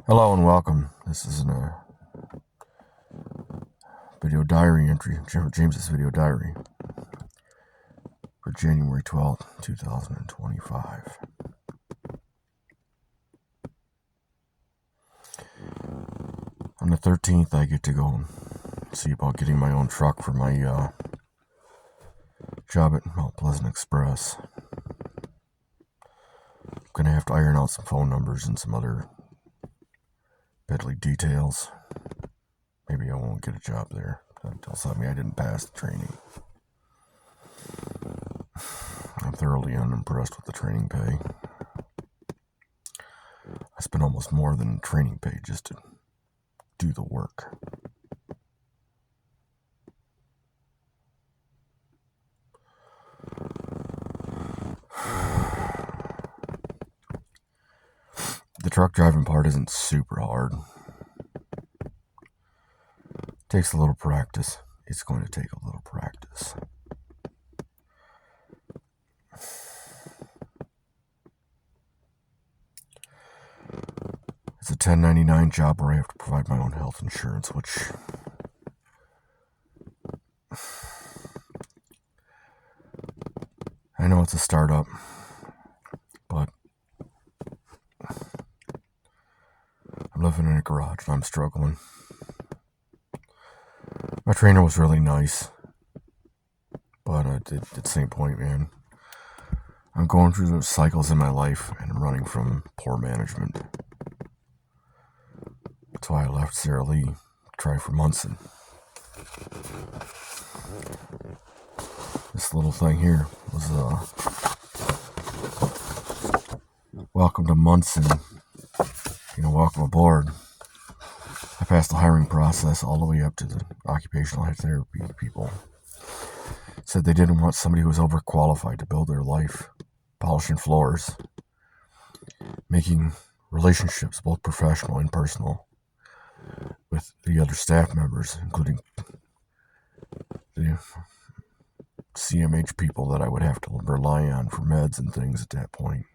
Hello and welcome. This is a video diary entry, James's video diary for January 12th, 2025. On the 13th, I get to go and see about getting my own truck for my job at Mount Pleasant Express. I'm going to have to iron out some phone numbers and some other piddly details. Maybe I won't get a job there. They'll tell me I didn't pass the training. I'm thoroughly unimpressed with the training pay. I spent almost more than training pay just to do the work. The truck driving part isn't super hard. It takes a little practice. It's going to take a little practice. It's a 1099 job where I have to provide my own health insurance, which I know it's a startup, but I'm living in a garage and I'm struggling. My trainer was really nice, but at the same point, man, I'm going through those cycles in my life and I'm running from poor management. That's why I left Sara Lee to try for Munson. This little thing here was welcome to Munson. Welcome aboard. I passed the hiring process all the way up to the occupational therapy people. Said they didn't want somebody who was overqualified to build their life, polishing floors, making relationships, both professional and personal, with the other staff members, including the CMH people that I would have to rely on for meds and things at that point.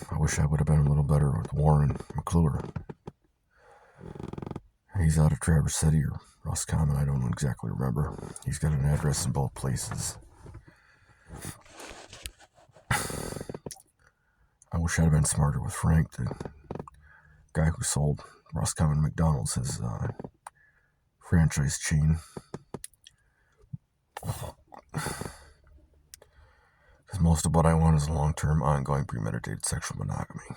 I wish I would have been a little better with Warren McClure. He's out of Traverse City or Roscommon, I don't exactly remember. He's got an address in both places. I wish I'd have been smarter with Frank, the guy who sold Roscommon McDonald's, his franchise chain. Because most of what I want is a long-term, ongoing, premeditated sexual monogamy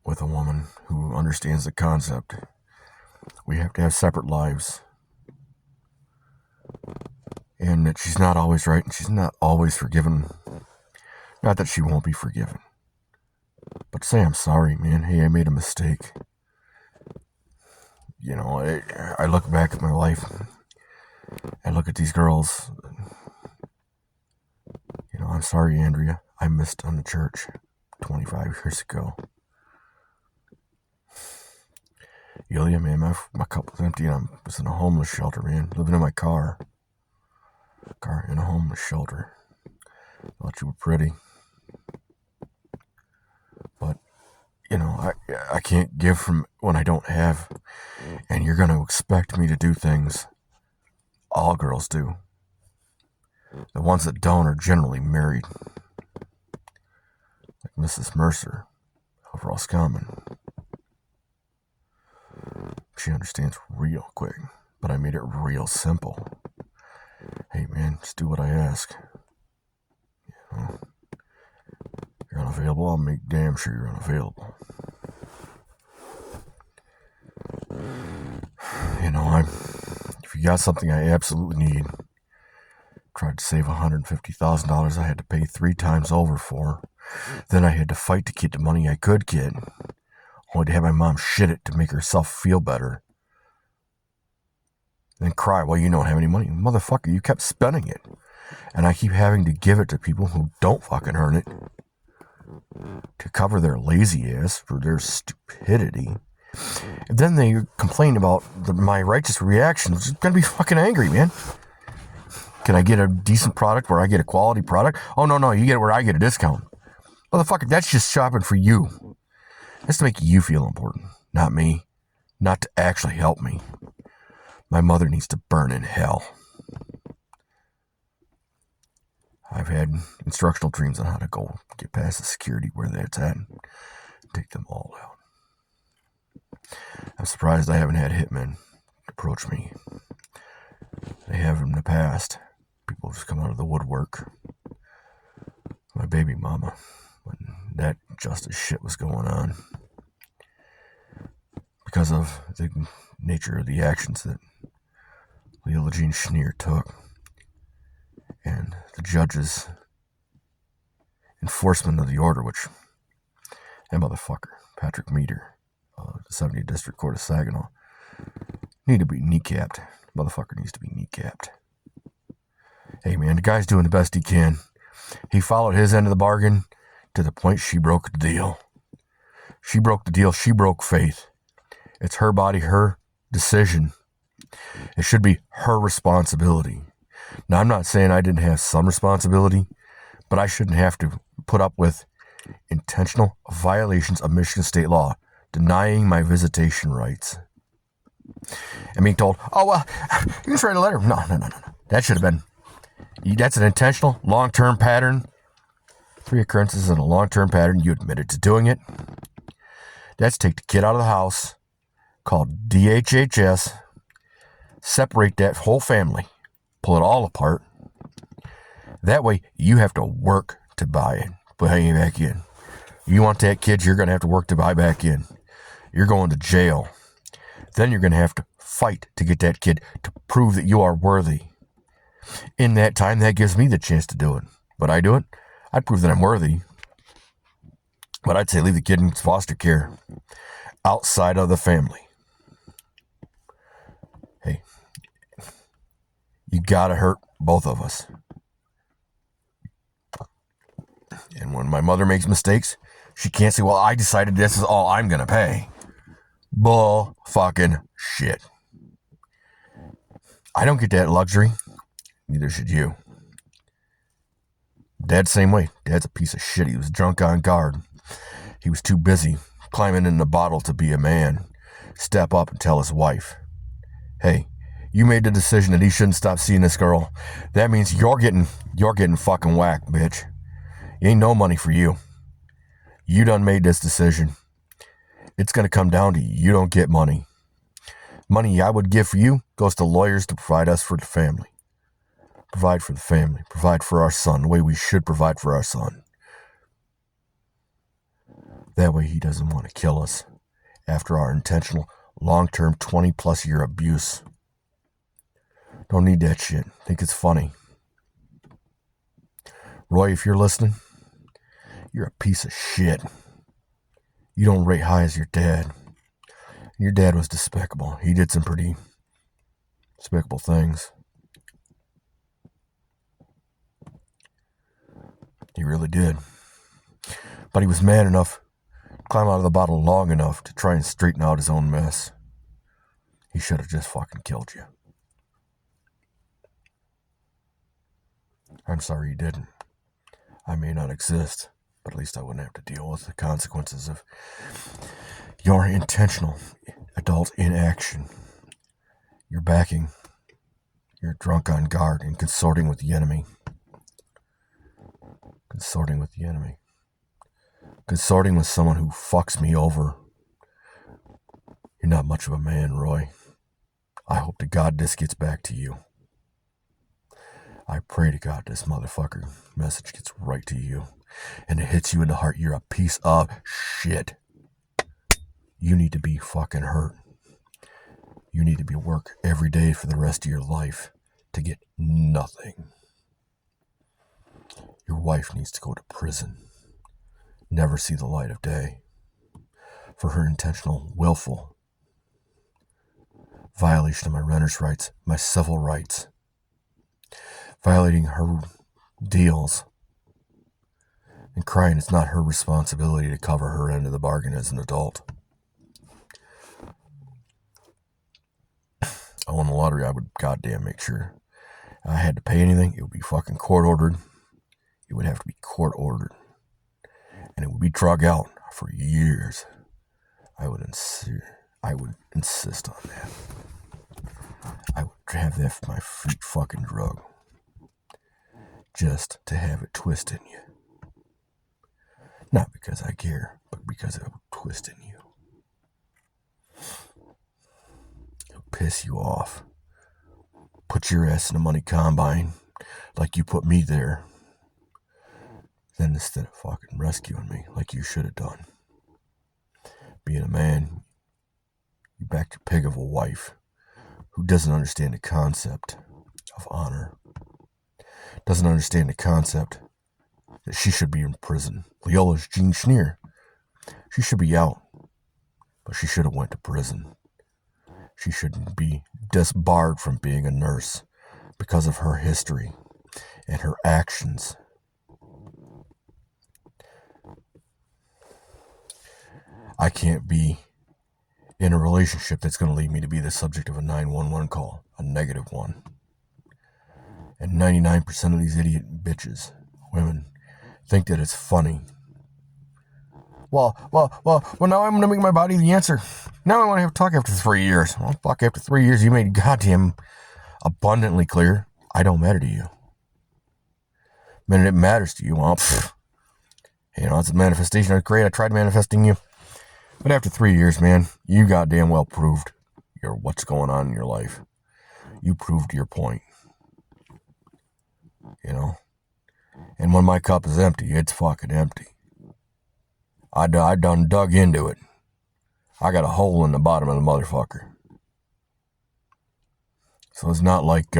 with a woman who understands the concept. We have to have separate lives, and that she's not always right and she's not always forgiven. Not that she won't be forgiven, but say I'm sorry, man. Hey, I made a mistake. I look back at my life. I look at these girls. I'm sorry, Andrea. I missed on the church 25 years ago. Ilya, man, my cup was empty and I was in a homeless shelter, man. Living in my car. In a homeless shelter. Thought you were pretty. But, I can't give from when I don't have. And you're going to expect me to do things all girls do. The ones that don't are generally married. Like Mrs. Mercer of Roscommon. She understands real quick, but I made it real simple. Hey man, just do what I ask. You're unavailable, I'll make damn sure you're unavailable. If you got something I absolutely need, tried to save $150,000 I had to pay 3 times over for. Then I had to fight to get the money I could get, only to have my mom shit it to make herself feel better. Then cry, well, you don't have any money. Motherfucker, you kept spending it. And I keep having to give it to people who don't fucking earn it to cover their lazy ass for their stupidity. And then they complain about my righteous reaction, which is going to be fucking angry, man. Can I get a decent product where I get a quality product? Oh, no, you get it where I get a discount. Motherfucker, that's just shopping for you. That's to make you feel important, not me. Not to actually help me. My mother needs to burn in hell. I've had instructional dreams on how to go get past the security where that's at and take them all out. I'm surprised I haven't had hitmen approach me. They have in the past. People just come out of the woodwork. My baby mama, when that justice shit was going on. Because of the nature of the actions that Leila Jean Schneer took and the judge's enforcement of the order, which that motherfucker, Patrick Meter, the 70th District Court of Saginaw, need to be kneecapped. Motherfucker needs to be kneecapped. Hey man, the guy's doing the best he can. He followed his end of the bargain to the point she broke the deal. She broke the deal. She broke faith. It's her body, her decision. It should be her responsibility. Now, I'm not saying I didn't have some responsibility, but I shouldn't have to put up with intentional violations of Michigan state law, denying my visitation rights. And being told, oh, well, you can just write a letter. No. That should have been. That's an intentional, long-term pattern. 3 occurrences in a long-term pattern. You admitted to doing it. That's take the kid out of the house, call DHHS, separate that whole family, pull it all apart. That way, you have to work to buy it, bring it back in. You want that kid, you're going to have to work to buy back in. You're going to jail. Then you're going to have to fight to get that kid to prove that you are worthy. In that time, that gives me the chance to do it. But I do it, I'd prove that I'm worthy. But I'd say leave the kid in foster care outside of the family. Hey, you gotta hurt both of us. And when my mother makes mistakes, she can't say, well, I decided this is all I'm gonna pay. Bull fucking shit. I don't get that luxury. Neither should you. Dad's same way. Dad's a piece of shit. He was drunk on guard. He was too busy climbing in the bottle to be a man. Step up and tell his wife, hey, you made the decision that he shouldn't stop seeing this girl. That means you're getting fucking whacked, bitch. Ain't no money for you. You done made this decision. It's going to come down to you don't get money. Money I would give for you goes to lawyers to provide us for the family. Provide for the family. Provide for our son the way we should provide for our son. That way he doesn't want to kill us after our intentional, long-term, 20-plus year abuse. Don't need that shit. Think it's funny. Roy, if you're listening, you're a piece of shit. You don't rate high as your dad. Your dad was despicable. He did some pretty despicable things. He really did. But he was man enough to climb out of the bottle long enough to try and straighten out his own mess. He should have just fucking killed you. I'm sorry he didn't. I may not exist, but at least I wouldn't have to deal with the consequences of your intentional adult inaction. You're backing. You're drunk on guard and consorting with the enemy. Consorting with the enemy. Consorting with someone who fucks me over. You're not much of a man, Roy. I hope to God this gets back to you. I pray to God this motherfucker message gets right to you and it hits you in the heart. You're a piece of shit. You need to be fucking hurt. You need to be work every day for the rest of your life to get nothing. Your wife needs to go to prison. Never see the light of day for her intentional, willful violation of my renter's rights, my civil rights, violating her deals, and crying it's not her responsibility to cover her end of the bargain as an adult. I won the lottery, I would goddamn make sure I had to pay anything, it would be fucking court ordered. It would have to be court ordered. and it would be drug out for years. I would insist on that. I would have that for my free fucking drug. Just to have it twist in you. Not because I care, but because it would twist in you. It would piss you off. Put your ass in a money combine like you put me there. Then instead of fucking rescuing me like you should have done. Being a man, you backed your pig of a wife who doesn't understand the concept of honor. Doesn't understand the concept that she should be in prison. Leola's Jean Schneer. She should be out, but she should have went to prison. She shouldn't be disbarred from being a nurse because of her history and her actions. I can't be in a relationship that's going to lead me to be the subject of a 911 call, a negative one. And 99% of these idiot bitches, women, think that it's funny. Well, now I'm going to make my body the answer. Now I want to have a talk after 3 years. Well, fuck, after 3 years, you made goddamn abundantly clear, I don't matter to you. The minute it matters to you, well, it's a manifestation. That's great. I tried manifesting you. But after 3 years, man, you goddamn well proved what's going on in your life. You proved your point. And when my cup is empty, it's fucking empty. I done dug into it. I got a hole in the bottom of the motherfucker. So it's not like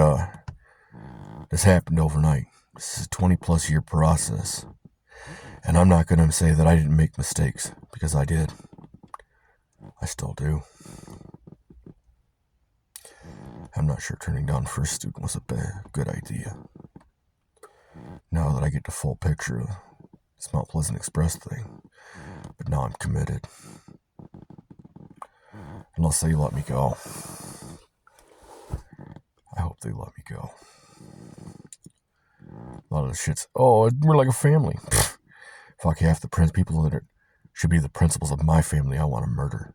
this happened overnight. This is a 20 plus year process. And I'm not going to say that I didn't make mistakes, because I did. I still do. I'm not sure turning down first student was a good idea. Now that I get the full picture of this Mount Pleasant Express thing. But now I'm committed. Unless they let me go. I hope they let me go. A lot of the shit's, we're like a family. Fuck, half the people that should be the principals of my family I want to murder.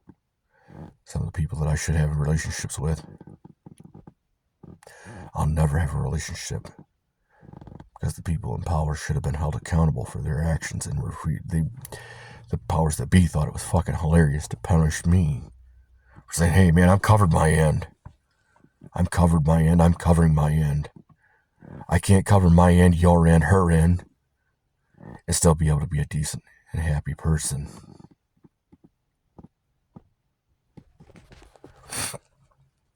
Some of the people that I should have relationships with. I'll never have a relationship. Because the people in power should have been held accountable for their actions, and the powers that be thought it was fucking hilarious to punish me for saying, hey man, I've covered my end. I'm covering my end. I can't cover my end, your end, her end, and still be able to be a decent and happy person.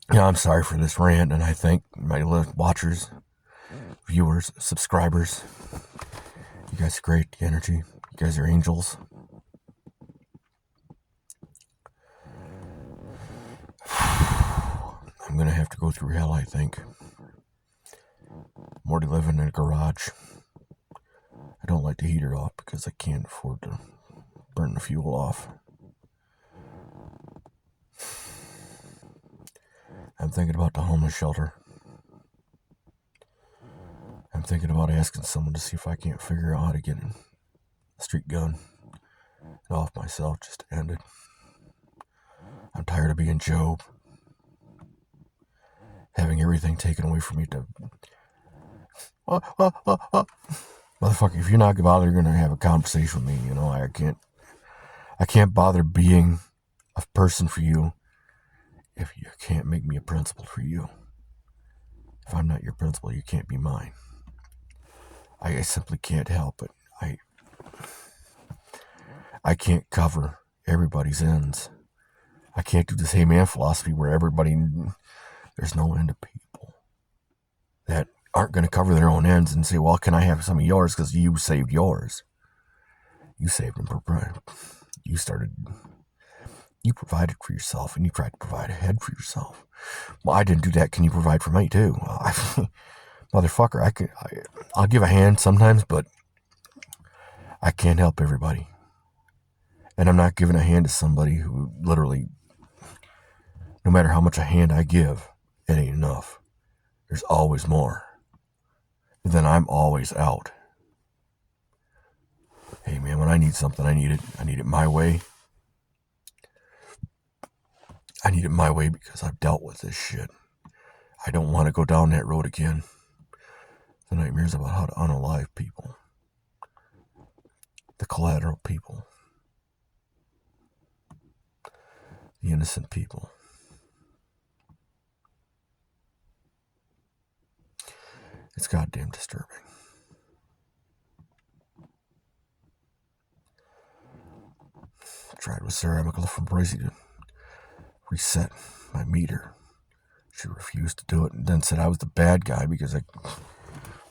I'm sorry for this rant, and I thank my watchers, viewers, subscribers. You guys are great, the energy. You guys are angels. I'm going to have to go through hell, I think. I'm already living in a garage. I don't like the heater off because I can't afford to burn the fuel off. I'm thinking about the homeless shelter. I'm thinking about asking someone to see if I can't figure out how to get a street gun and off myself just to end it. I'm tired of being Job. Having everything taken away from me to... Motherfucker, if you're not bothered, you're going to have a conversation with me. I can't bother being a person for you if you can't make me a principal for you. If I'm not your principal, you can't be mine. I simply can't help it. I can't cover everybody's ends. I can't do this hey man philosophy where there's no end of people that aren't going to cover their own ends and say, well, can I have some of yours because you saved yours? You saved them. You provided for yourself, and you tried to provide ahead for yourself. Well, I didn't do that. Can you provide for me too? Motherfucker, I'll give a hand sometimes, but I can't help everybody. And I'm not giving a hand to somebody who literally, no matter how much a hand I give, it ain't enough. There's always more. And then I'm always out. Hey man, when I need something, I need it. I need it my way. I need it my way because I've dealt with this shit. I don't want to go down that road again. The nightmares about how to unalive people. The collateral people. The innocent people. It's goddamn disturbing. I tried with Sarah Michaela from Boise to reset my meter. She refused to do it and then said I was the bad guy because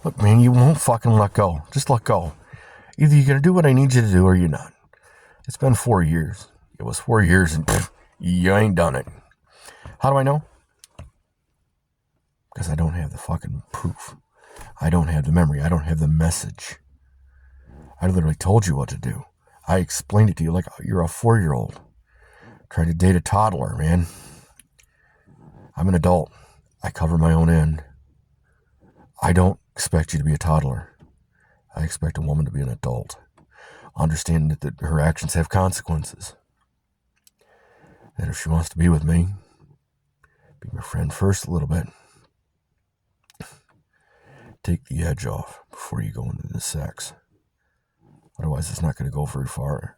look, man, you won't fucking let go. Just let go. Either you're going to do what I need you to do or you're not. It's been 4 years. It was 4 years and you ain't done it. How do I know? Because I don't have the fucking proof. I don't have the memory. I don't have the message. I literally told you what to do. I explained it to you like you're a 4-year-old. Trying to date a toddler, man. I'm an adult. I cover my own end. I don't expect you to be a toddler. I expect a woman to be an adult. Understanding that her actions have consequences. That if she wants to be with me, be my friend first a little bit. Take the edge off before you go into the sex. Otherwise, it's not going to go very far.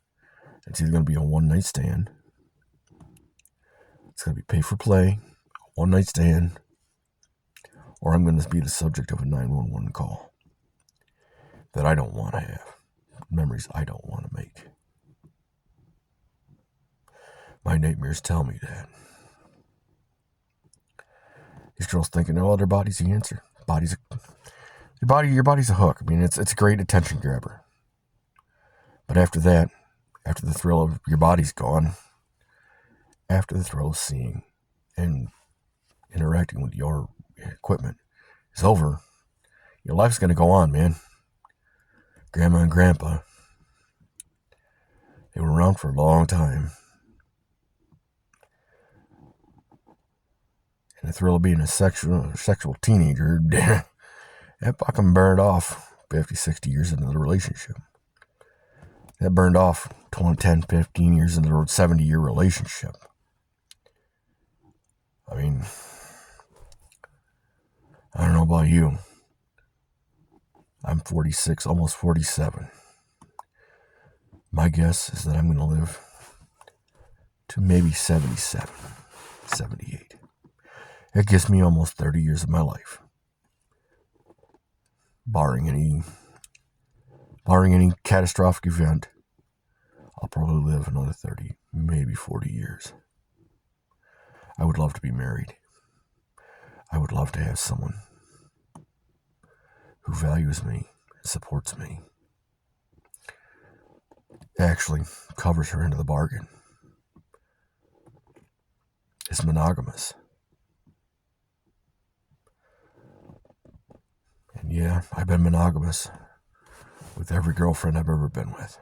It's either going to be a one-night stand. It's going to be pay for play, a one-night stand, or I'm going to be the subject of a 911 call that I don't want to have. Memories I don't want to make. My nightmares tell me that. These girls thinking, oh, their body's the answer. Your body's a hook. I mean, it's a great attention grabber. But after that, after the thrill of your body's gone, after the thrill of seeing and interacting with your equipment is over, your life's going to go on, man. Grandma and Grandpa, they were around for a long time. And the thrill of being a sexual teenager, that fucking burned off 50, 60 years into the relationship. That burned off 10, 15 years into the 70-year relationship. I mean, I don't know about you. I'm 46, almost 47. My guess is that I'm going to live to maybe 77, 78. That gives me almost 30 years of my life. Barring any catastrophic event, I'll probably live another 30, maybe 40 years. I would love to be married. I would love to have someone who values me, supports me, actually covers her into the bargain, is monogamous. And yeah, I've been monogamous with every girlfriend I've ever been with.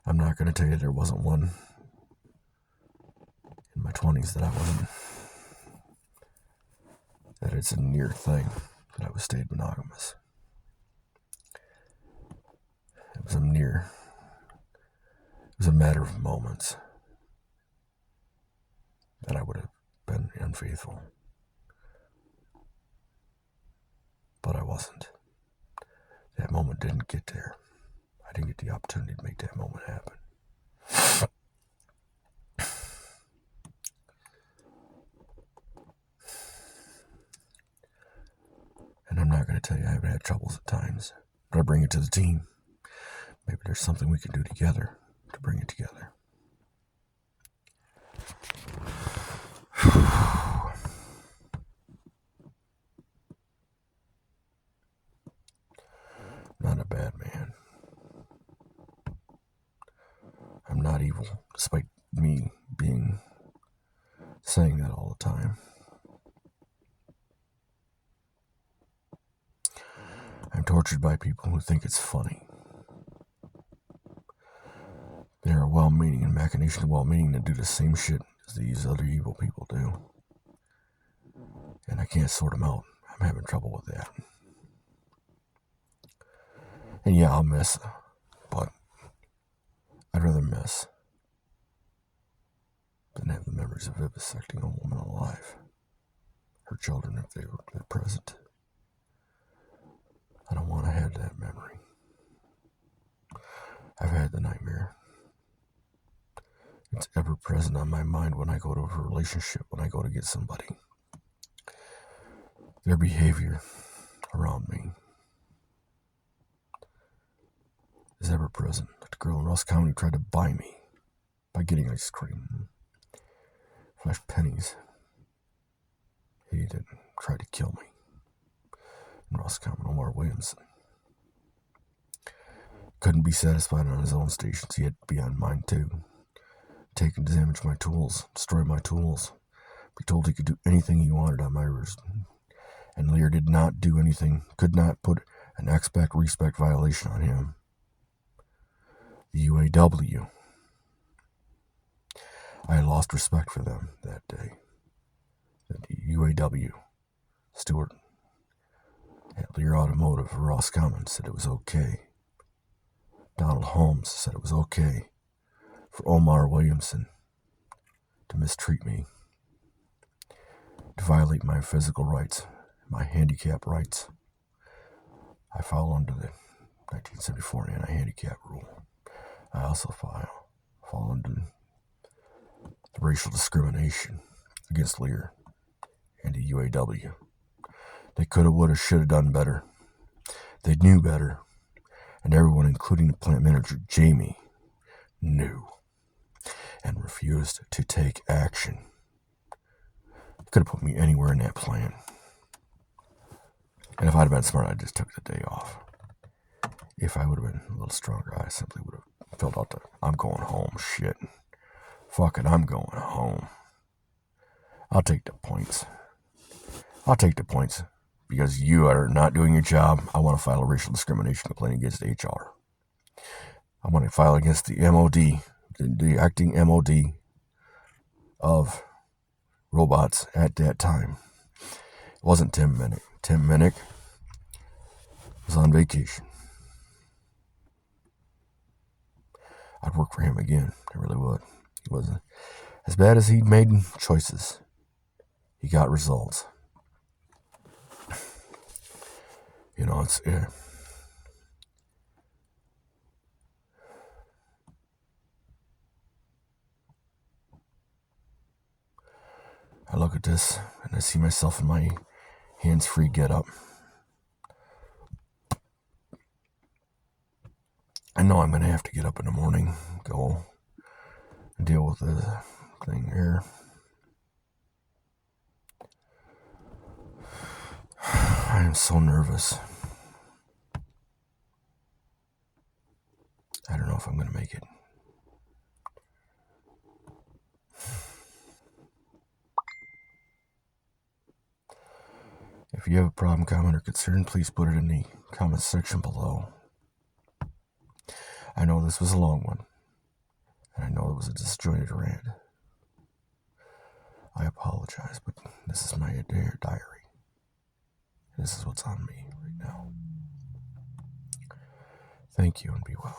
I'm not going to tell you there wasn't one in my 20s that it's a near thing that I stayed monogamous. It was a matter of moments that I would have been unfaithful. But I wasn't. That moment didn't get there. I didn't get the opportunity to make that moment happen. And I'm not going to tell you I haven't had troubles at times, but I bring it to the team. Maybe there's something we can do together to bring it together. Not a bad man. I'm not evil, despite me saying that all the time. I'm tortured by people who think it's funny. They're well-meaning and machinations of well-meaning to do the same shit as these other evil people do. And I can't sort them out. I'm having trouble with that. And yeah, I'll miss her, but I'd rather miss than have the memories of vivisecting a woman alive, her children if they were present. I don't want to have that memory. I've had the nightmare. It's ever present on my mind when I go to a relationship, when I go to get somebody. Their behavior around me is ever present. The girl in Ross County tried to buy me by getting ice cream, flash pennies. He didn't try to kill me. In Ross County, Omar Williamson couldn't be satisfied on his own stations. He had to be on mine too. Take and damage my tools, destroy my tools. Be told he could do anything he wanted on my wrist. And Lear did not do anything, could not put an respect violation on him. The UAW. I lost respect for them that day. The UAW steward at Lear Automotive, Ross Commons, said it was okay. Donald Holmes said it was okay for Omar Williamson to mistreat me, to violate my physical rights, my handicap rights. I fall under the 1974 anti-handicap rule. I also fall under the racial discrimination against Lear and the UAW. They could have, would have, should have done better. They knew better. And everyone, including the plant manager, Jamie, knew and refused to take action. They could have put me anywhere in that plant. And if I'd have been smart, I'd just took the day off. If I would have been a little stronger, I simply would have filled out I'm going home shit. Fuck it, I'm going home. I'll take the points. Because you are not doing your job. I want to file a racial discrimination complaint against HR. I want to file against the MOD, the acting MOD of robots at that time. It wasn't Tim Minnick. Tim Minnick was on vacation. I'd work for him again. I really would. He wasn't as bad as he'd made choices. He got results. You know, it's I look at this and I see myself in my hands-free get-up. I know I'm going to have to get up in the morning, go and deal with the thing here. I am so nervous. I don't know if I'm going to make it. If you have a problem, comment, or concern, please put it in the comment section below. I know this was a long one, and I know it was a disjointed rant. I apologize, but this is my diary. This is what's on me right now. Thank you and be well.